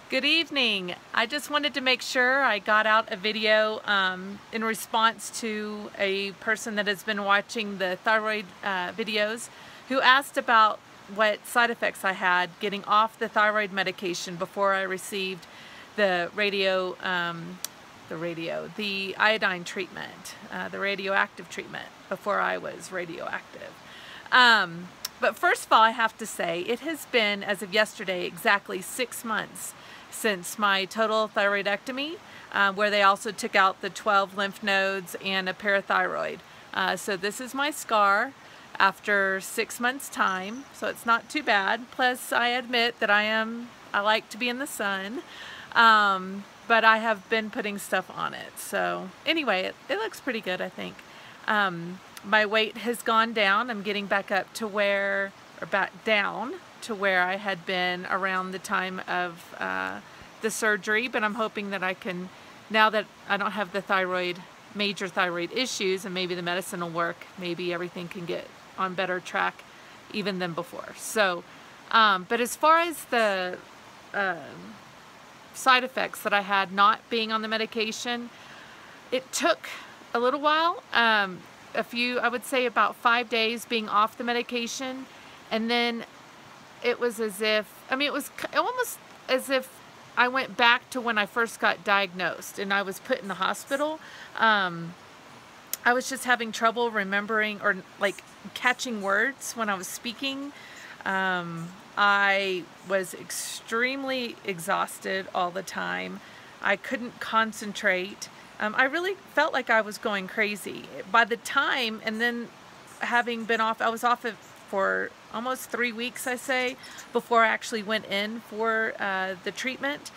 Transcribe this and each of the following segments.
Good evening. I just wanted to make sure I got out a video in response to a person that has been watching the thyroid videos who asked about what side effects I had getting off the thyroid medication before I received the the iodine treatment, the radioactive treatment before I was radioactive. But first of all, I have to say it has been, as of yesterday, exactly 6 months since my total thyroidectomy, where they also took out the 12 lymph nodes and a parathyroid. So this is my scar after 6 months time, so it's not too bad. Plus, I admit that I like to be in the sun, but I have been putting stuff on it. So anyway, it looks pretty good, I think. My weight has gone down. I'm getting back up to where, or back down to where I had been around the time of the surgery, but I'm hoping that I can, now that I don't have the major thyroid issues, and maybe the medicine will work, maybe everything can get on better track even than before. So, but as far as the side effects that I had not being on the medication, it took a little while, I would say about 5 days being off the medication, and then it was as if, it was almost as if I went back to when I first got diagnosed and I was put in the hospital. I was just having trouble remembering or like catching words when I was speaking. I was extremely exhausted all the time. I couldn't concentrate. I really felt like I was going crazy. By the time, and then having been off, I was off for almost 3 weeks, I say, before I actually went in for the treatment.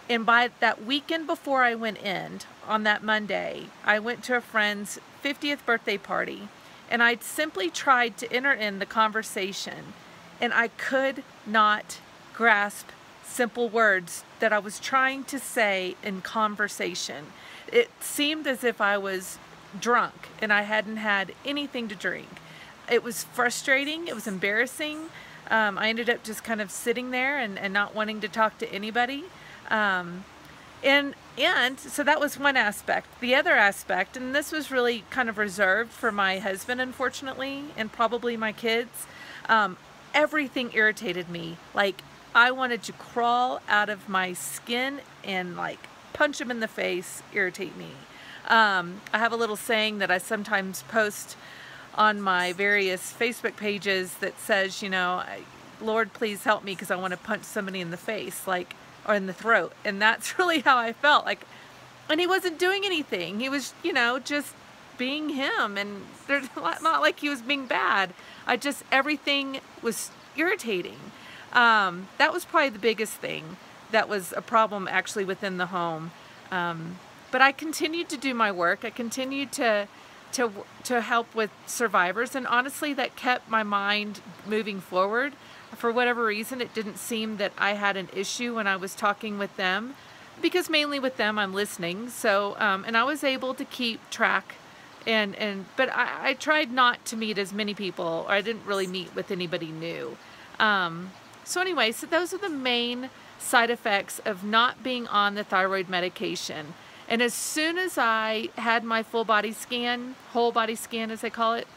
And by that weekend before I went in, on that Monday, I went to a friend's 50th birthday party, and I simply tried to enter in the conversation, and I could not grasp simple words that I was trying to say in conversation. It seemed as if I was drunk and I hadn't had anything to drink. It was frustrating. It was embarrassing. I ended up just kind of sitting there and not wanting to talk to anybody. And so that was one aspect. The other aspect, and this was really kind of reserved for my husband, unfortunately, and probably my kids, everything irritated me. Like, I wanted to crawl out of my skin and like punch him in the face, irritate me. I have a little saying that I sometimes post on my various Facebook pages that says, you know, Lord, please help me because I want to punch somebody in the face, like, or in the throat. And that's really how I felt. Like, and he wasn't doing anything. He was, you know, just being him. And there's not like he was being bad. Everything was irritating. That was probably the biggest thing that was a problem actually within the home. But I continued to do my work. I continued to help with survivors, and honestly that kept my mind moving forward. For whatever reason, it didn't seem that I had an issue when I was talking with them, because mainly with them I'm listening. So and I was able to keep track, but I tried not to meet as many people, or I didn't really meet with anybody new. So anyway, so those are the main side effects of not being on the thyroid medication. And as soon as I had my full body scan, whole body scan as they call it,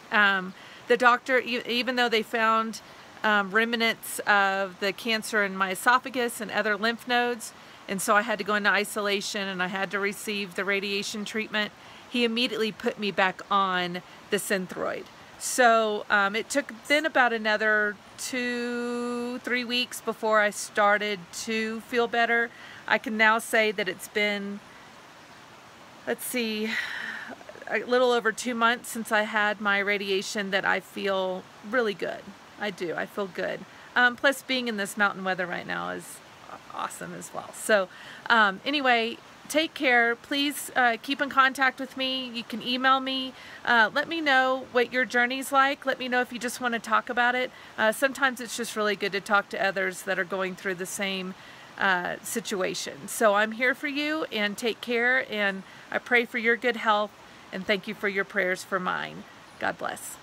the doctor, even though they found remnants of the cancer in my esophagus and other lymph nodes, and so I had to go into isolation and I had to receive the radiation treatment, he immediately put me back on the Synthroid. So it took then about another 2-3 weeks before I started to feel better. I can now say that it's been, let's see, a little over 2 months since I had my radiation that I feel really good. I do. I feel good. Plus being in this mountain weather right now is awesome as well. So anyway, take care. Please keep in contact with me. You can email me. Let me know what your journey's like. Let me know if you just want to talk about it. Sometimes it's just really good to talk to others that are going through the same situation. So I'm here for you, and take care, and I pray for your good health, and thank you for your prayers for mine. God bless.